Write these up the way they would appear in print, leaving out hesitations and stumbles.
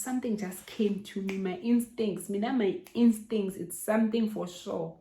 Something just came to me. My instincts, it's something for sure.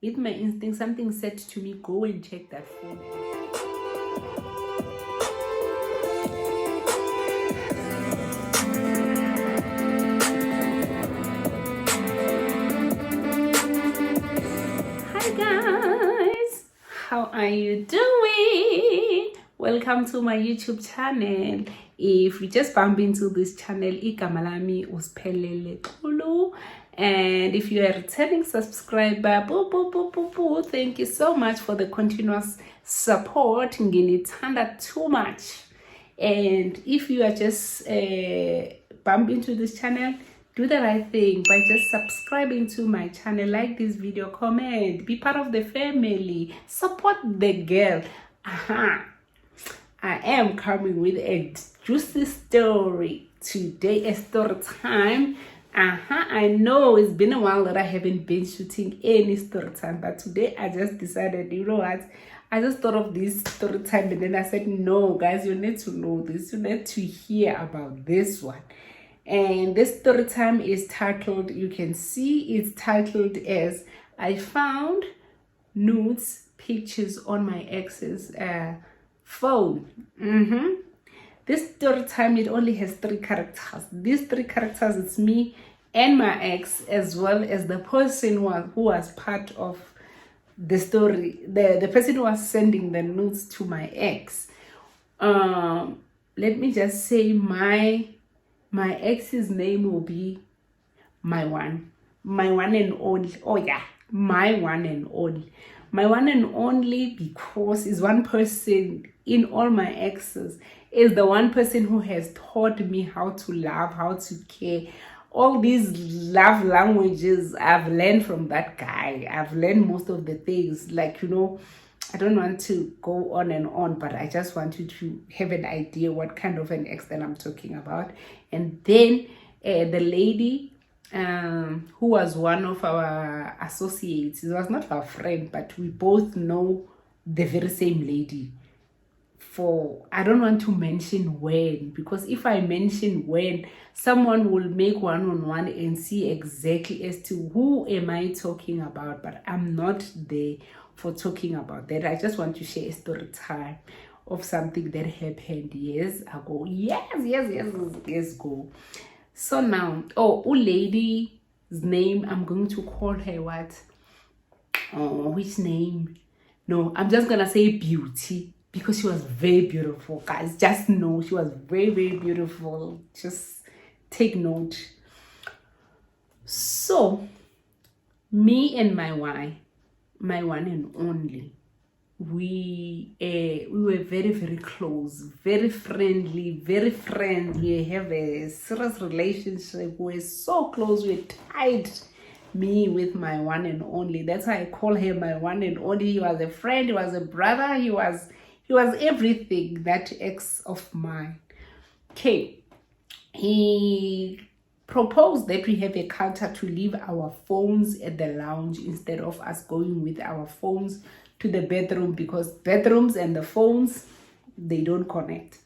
With my instincts, something said to me, go and check that phone. Hi guys, how are you doing? Welcome to my YouTube channel. If you just bump into this channel, igama lami uSiphelele Xulu. And if you are a returning subscriber, thank you so much for the continuous support. Nginithanda too much. And if you are just bump into this channel, do the right thing by just subscribing to my channel, like this video, comment, be part of the family, support the girl. I am coming with a juicy story today, a story time. I know it's been a while that I haven't been shooting any story time, but today I just decided, you know what, I just thought of this story time, and then I said, no guys, you need to know this, you need to hear about this one. And this story time is titled, you can see it's titled as I found nudes pictures on my ex's phone. This story time, it only has 3 characters. These 3 characters, it's me and my ex, as well as the person who was part of the story, the person who was sending the nudes to my ex. Let me just say my ex's name will be my one and only. Oh yeah, my one and only, because is one person in all my exes, is the one person who has taught me how to love, how to care. All these love languages I've learned from that guy. I've learned most of the things, like, you know, I don't want to go on and on, but I just want you to have an idea what kind of an ex that I'm talking about. And then the lady who was one of our associates, it was not our friend, but we both know the very same lady. I don't want to mention when, because if I mention when, someone will make one-on-one and see exactly as to who am I talking about, but I'm not there for talking about that. I just want to share a story time of something that happened years ago. Years ago. So now, lady's name, I'm going to call her what? Which name? No, I'm just gonna say Beauty, because she was very beautiful, guys. Just know she was very, very beautiful. Just take note. So me and my one and only, we were very, very close, very friendly. We have a serious relationship. We're so close, we're tight. Me with my one and only, that's why I call him my one and only. He was a friend, he was a brother, he was everything, that ex of mine. Okay, he proposed that we have a culture to leave our phones at the lounge instead of us going with our phones to the bedroom, because bedrooms and the phones, they don't connect.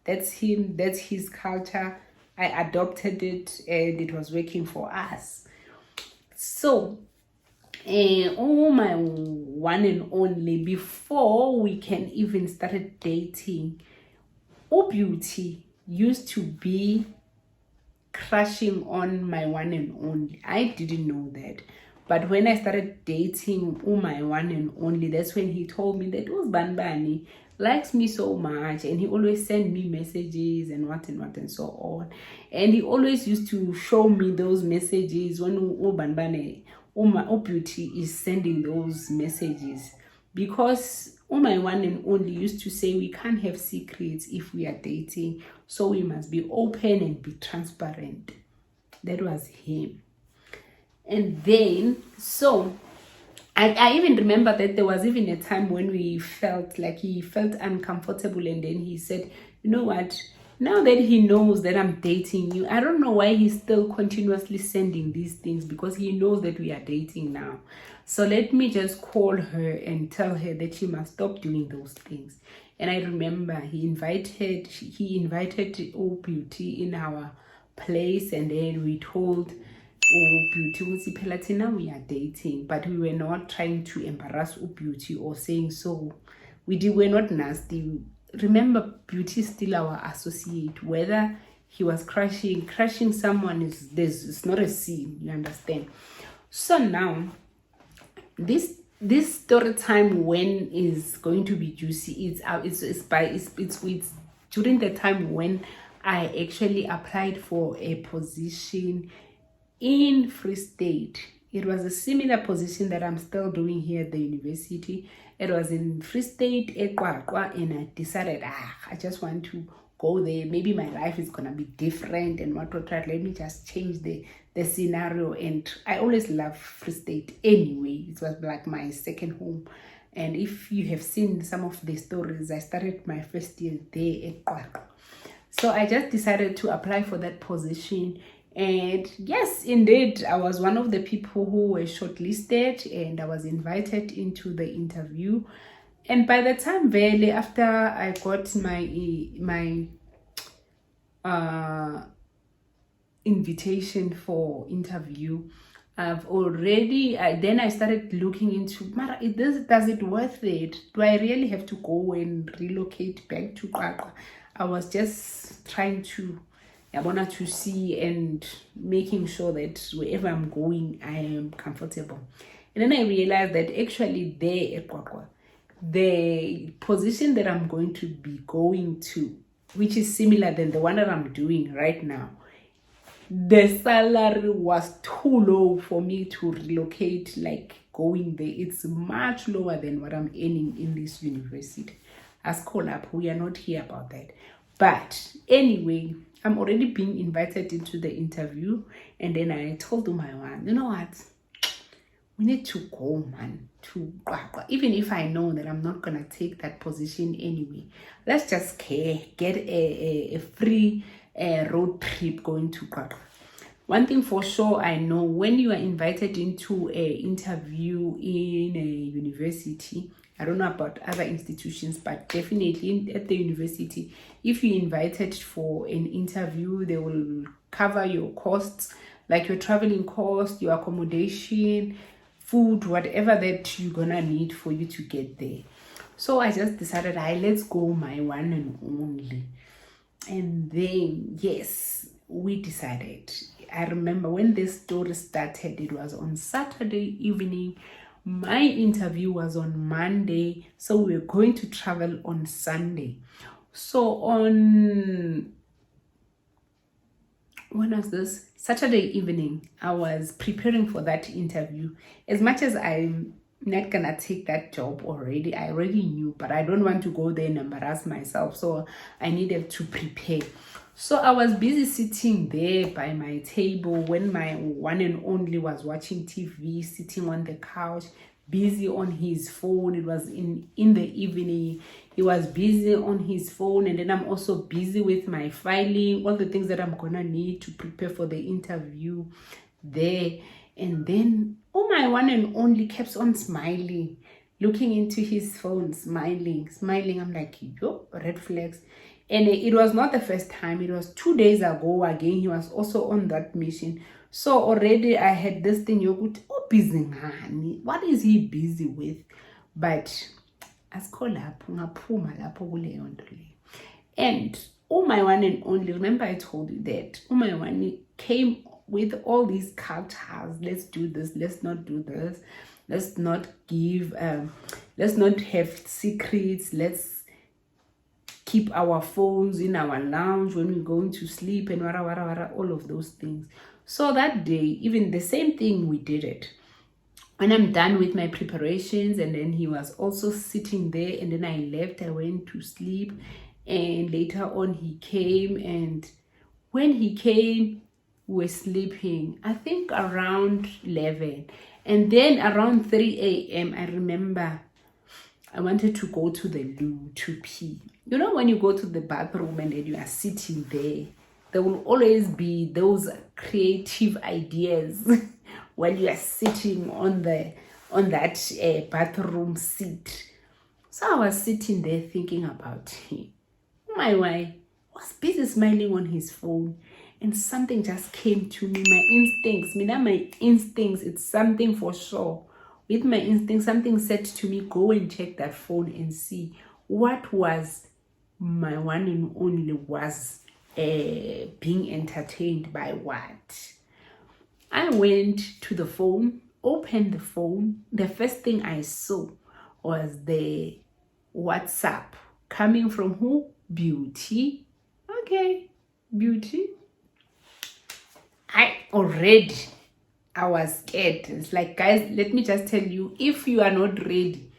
That's him, that's his culture. I adopted it and it was working for us. So my one and only, before we can even started dating, Beauty used to be crushing on my one and only. I didn't know that, but when I started dating my one and only, that's when he told me that Banbani likes me so much, and he always sent me messages and what and so on. And he always used to show me those messages when Banbani Beauty is sending those messages, because my one and only used to say we can't have secrets if we are dating, so we must be open and be transparent. That was him. And then, so I even remember that there was even a time when we felt like he felt uncomfortable, and then he said, you know what, now that he knows that I'm dating you, I don't know why he's still continuously sending these things, because he knows that we are dating now. So let me just call her and tell her that she must stop doing those things. And I remember he invited Beauty in our place, and then we told Beauty ukuthi phela thina we are dating, but we were not trying to embarrass Beauty or saying so. We're not nasty. Remember, Beauty is still our associate. Whether he was crushing someone it's not a sin, you understand? So now this story time when is going to be juicy. It's during the time when I actually applied for a position in Free State. It was a similar position that I'm still doing here at the university. It was in Free State, Ekwakwa, and I decided, I just want to go there. Maybe my life is gonna be different and what. Let me just change the scenario. And I always love Free State anyway. It was like my second home. And if you have seen some of the stories, I started my first year there at Ekwakwa. So I just decided to apply for that position. And yes, indeed, I was one of the people who were shortlisted, and I was invited into the interview. And by the time, barely after I got my invitation for interview, I've already then I started looking into, does it worth it? Do I really have to go and relocate back to Qaqwa? I was just trying to see and making sure that wherever I'm going, I am comfortable. And then I realized that actually there at Qaqwa, the position that I'm going to be going to, which is similar than the one that I'm doing right now, the salary was too low for me to relocate, like going there. It's much lower than what I'm earning in this university. As call up, we are not here about that. But anyway, I'm already being invited into the interview, and then I told my one, you know what? We need to go, man, to Qaqwa. Even if I know that I'm not gonna take that position anyway, let's just get a free road trip going to Qaqwa. One thing for sure, I know when you are invited into an interview in a university, I don't know about other institutions, but definitely at the university, if you're invited for an interview, they will cover your costs, like your traveling cost, your accommodation, food, whatever that you're gonna need for you to get there. So I just decided, let's go, my one and only. And then, yes, we decided. I remember when this story started, it was on Saturday evening. My interview was on Monday, so we were going to travel on Sunday. So on, when was this? Saturday evening, I was preparing for that interview. As much as I'm not gonna take that job already, I already knew, but I don't want to go there and embarrass myself, so I needed to prepare. So I was busy sitting there by my table when my one and only was watching TV, sitting on the couch, busy on his phone. It was in the evening. He was busy on his phone, and then I'm also busy with my filing, all the things that I'm gonna need to prepare for the interview there. And then my one and only kept on smiling, looking into his phone, smiling. I'm like, yo, red flags. And it was not the first time. It was 2 days ago again. He was also on that mission. So already I had this thing, busy man. What is he busy with? But as call up, and my one and only, remember I told you that my one came with all these cultures. Let's do this, let's not do this, let's not give, let's not have secrets, let's keep our phones in our lounge when we're going to sleep, and all of those things. So that day, even the same thing, we did it. When I'm done with my preparations, and then he was also sitting there, and then I left, I went to sleep, and later on he came, and when he came, we were sleeping, I think around 11, and then around 3 a.m. I remember I wanted to go to the loo to pee. You know, when you go to the bathroom and then you are sitting there will always be those creative ideas while you are sitting on that bathroom seat. So I was sitting there thinking about him. My wife was busy smiling on his phone, and something just came to me. My instincts, it's something for sure. With my instinct, something said to me, go and check that phone and see what was my one and only was being entertained by what. I went to the phone, opened the phone. The first thing I saw was the WhatsApp coming from who? Beauty. Okay, Beauty. I was scared. It's like, guys, let me just tell you, if you are not ready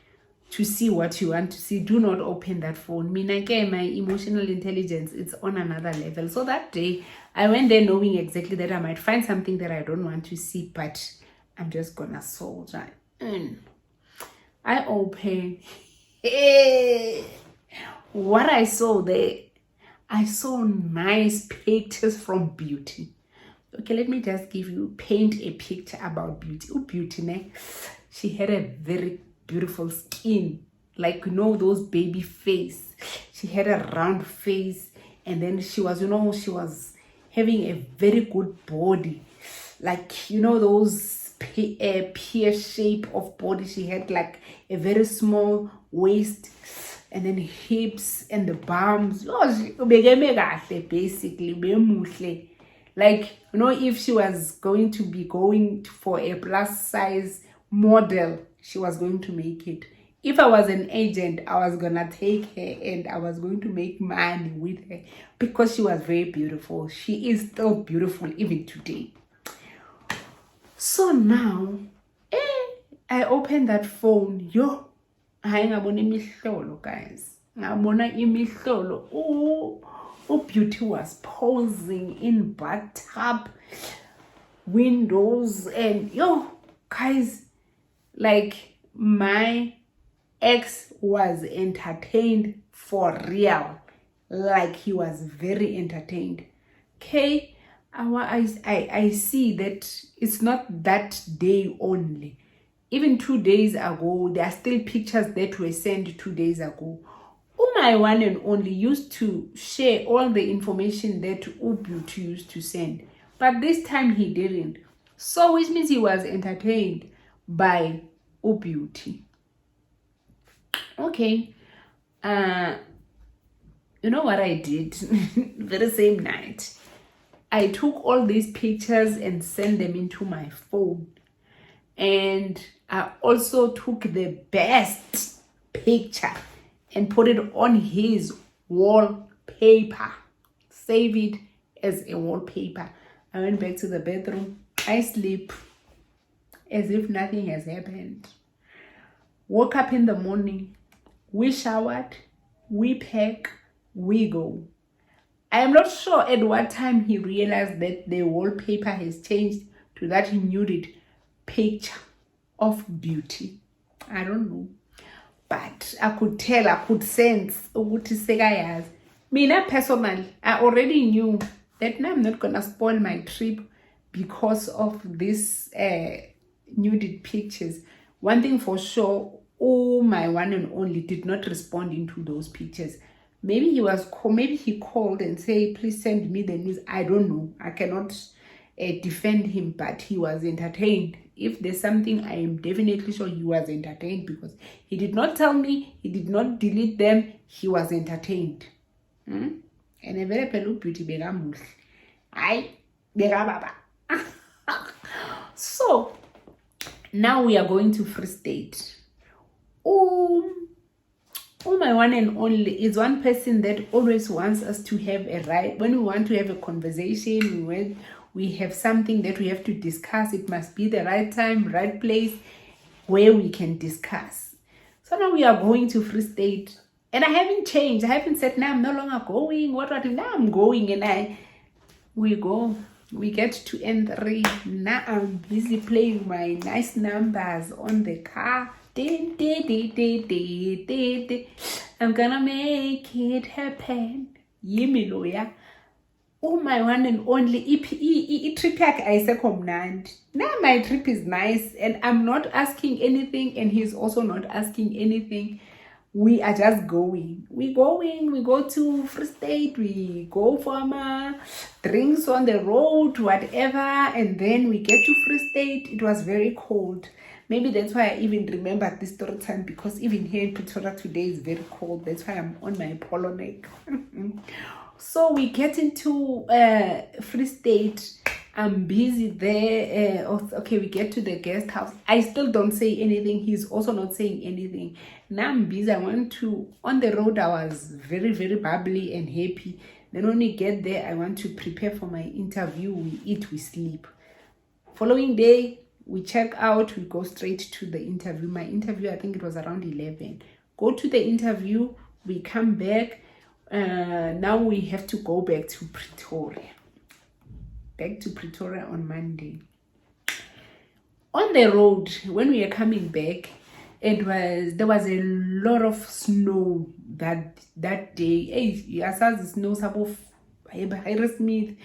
to see what you want to see, do not open that phone. My emotional intelligence, it's on another level. So that day, I went there knowing exactly that I might find something that I don't want to see, but I'm just gonna soldier. I opened. What I saw there, I saw nice pictures from Beauty. Okay, let me just paint a picture about Beauty. Beauty, she had a very beautiful skin, like, those baby face. She had a round face, and then she was having a very good body, like, those pear shape of body. She had like a very small waist, and then hips and the bums. Basically, like, if she was going to be going for a plus size model, she was going to make it. If I was an agent, I was gonna take her and I was going to make money with her because she was very beautiful. She is still beautiful even today. So now, I opened that phone. I ngabona imihlolo, guys. Ngabona imihlolo. Beauty was posing in bathtub windows, and guys, like, my ex was entertained for real. Like, he was very entertained. Okay, I see that it's not that day only. Even 2 days ago, there are still pictures that were sent 2 days ago. My one and only used to share all the information that Beauty used to send, but this time he didn't. So which means he was entertained by Beauty. Okay, you know what I did? Very same night, I took all these pictures and sent them into my phone, and I also took the best picture and put it on his wallpaper. Save it as a wallpaper. I went back to the bedroom. I sleep as if nothing has happened. Woke up in the morning. We showered. We pack. We go. I am not sure at what time he realized that the wallpaper has changed to that nude picture of Beauty. I don't know. But I could tell, I could sense, Mina personally, I already knew that now I'm not gonna spoil my trip because of this nuded pictures. One thing for sure, my one and only did not respond into those pictures. Maybe he called and say, please send me the news. I don't know. I cannot defend him, but he was entertained. If there's something, I am definitely sure he was entertained, because he did not tell me, he did not delete them, he was entertained. And a very pelu Beauty begamuhle. Ay, baba. So now we are going to Free State. My one and only is one person that always wants us to have a right. When we want to have a conversation, when we have something that we have to discuss, it must be the right time, right place where we can discuss. So now we are going to Free State, and I haven't changed. I haven't said, now I'm no longer going. What? Now I'm going, and we go. We get to N3. Now I'm busy playing my nice numbers on the car. I'm gonna make it happen. Yimi loya. My one and only trip I now my trip is nice, and I'm not asking anything, and he's also not asking anything. we are just going. We go to Free State, we go for our drinks on the road, whatever, and then we get to Free State. It was very cold. Maybe that's why I even remember this story time, because even here in Pretoria today is very cold. That's why I'm on my polo neck. So we get into Free State. I'm busy there. Okay, we get to the guest house. I still don't say anything. He's also not saying anything. Now I'm busy. I want to, on the road, I was very, very bubbly and happy. Then when we get there, I want to prepare for my interview. We eat, we sleep. Following day, we check out, we go straight to the interview. My interview, I think it was around 11. Go to the interview, we come back. Now we have to go back to Pretoria. Back to Pretoria on Monday. On the road, when we are coming back, there was a lot of snow that day. Hey, as the snow of Smith,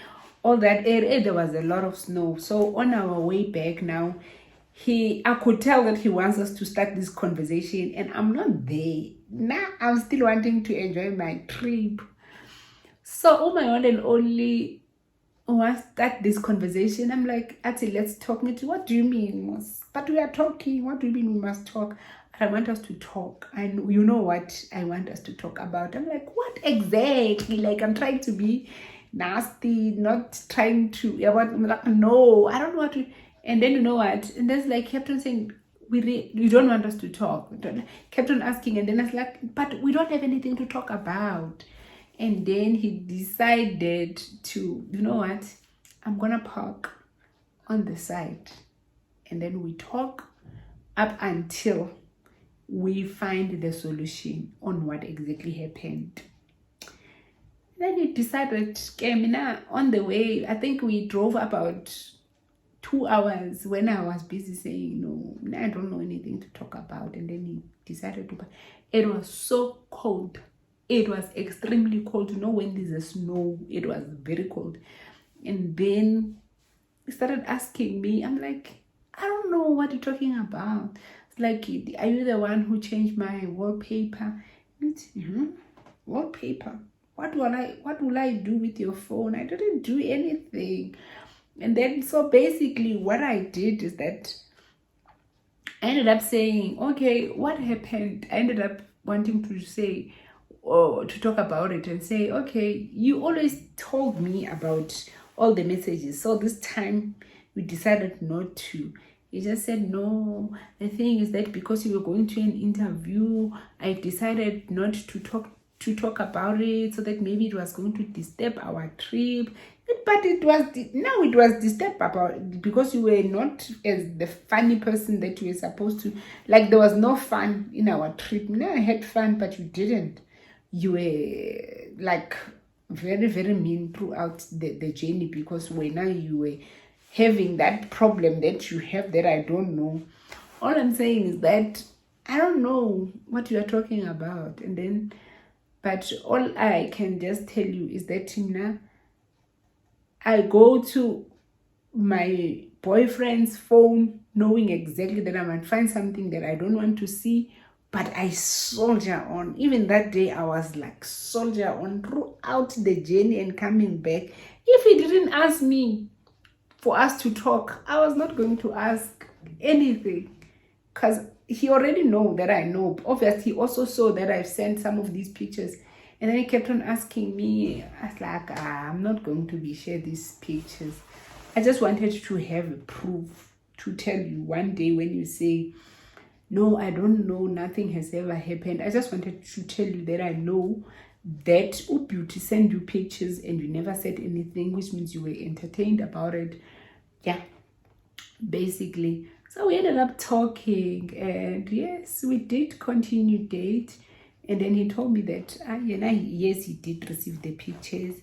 all that area, there was a lot of snow. So on our way back now, I could tell that he wants us to start this conversation, and I'm not there. Now I'm still wanting to enjoy my trip. So oh my one and only was start this conversation. I'm like, Ati, let's talk. Me too. What do you mean? But we are talking. What do you mean we must talk? I want us to talk. And you know what I want us to talk about? I'm like, what exactly? Like, I'm trying to be nasty, not trying to, I'm like, no, I don't know what to. And then you know what? And that's like, kept on saying, you don't want us to talk. Kept on asking. And then I was like, but we don't have anything to talk about. And then he decided to, you know what, I'm gonna park on the side, and then we talk up until we find the solution on what exactly happened. Then he decided, on the way, I think we drove about 2 hours when I was busy saying, no, I don't know anything to talk about. And then he decided to, it was so cold. It was extremely cold. You know, when there's a snow, it was very cold. And then he started asking me. I'm like, I don't know what you're talking about. It's like, are you the one who changed my wallpaper? Wallpaper? What will I do with your phone? I didn't do anything. And then, so basically what I did is that I ended up saying, okay, what happened? I ended up wanting to say, or to talk about it and say, okay, you always told me about all the messages, so this time we decided not to. He just said, no, the thing is that because you were going to an interview, I decided not to talk about it, so that maybe it was going to disturb our trip. But it was disturbed about, because you were not as the funny person that you were supposed to. Like, there was no fun in our trip. I had fun, but you didn't. You were like very, very mean throughout the journey, because now you were having that problem that you have that I don't know. All I'm saying is that I don't know what you are talking about. And then, but all I can just tell you is that I go to my boyfriend's phone knowing exactly that I might find something that I don't want to see, but I soldier on. Even that day, I was like soldier on throughout the journey and coming back. If he didn't ask me for us to talk, I was not going to ask anything, because he already know that I know. Obviously, he also saw that I've sent some of these pictures. And then he kept on asking me. I was like, I'm not going to share these pictures. I just wanted to have a proof to tell you one day when you say, no, I don't know, nothing has ever happened. I just wanted to tell you that I know that Beauty sent you pictures and you never said anything, which means you were entertained about it. Yeah, basically. So we ended up talking, and yes, we did continue date. And then he told me that, yes, he did receive the pictures.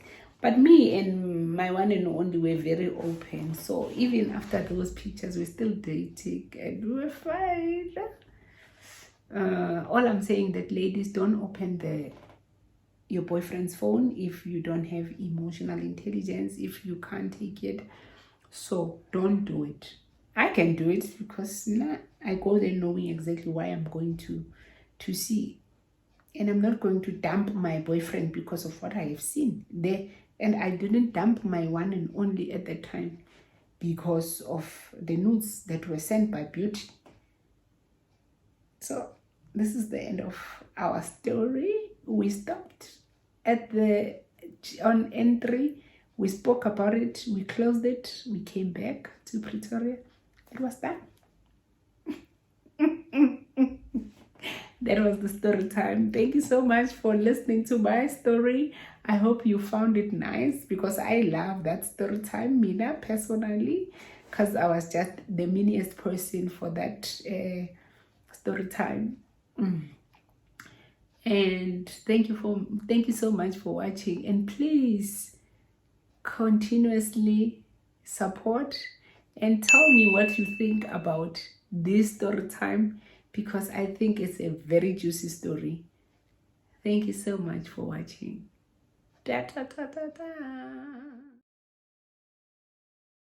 But me and my one and only were very open. So even after those pictures, we're still dating and we were fine. All I'm saying that, ladies, don't open your boyfriend's phone if you don't have emotional intelligence, if you can't take it. So don't do it. I can do it because I go there knowing exactly why I'm going to see. And I'm not going to dump my boyfriend because of what I have seen there. And I didn't dump my one and only at the time because of the nudes that were sent by Beauty. So this is the end of our story. We stopped at the on entry. We spoke about it. We closed it. We came back to Pretoria. It was done. That was the story time. Thank you so much for listening to my story. I hope you found it nice because I love that story time, Mina, personally, because I was just the meanest person for that story time. And thank you so much for watching, and please continuously support and tell me what you think about this story time, because I think it's a very juicy story. Thank you so much for watching. Da, da, da, da, da.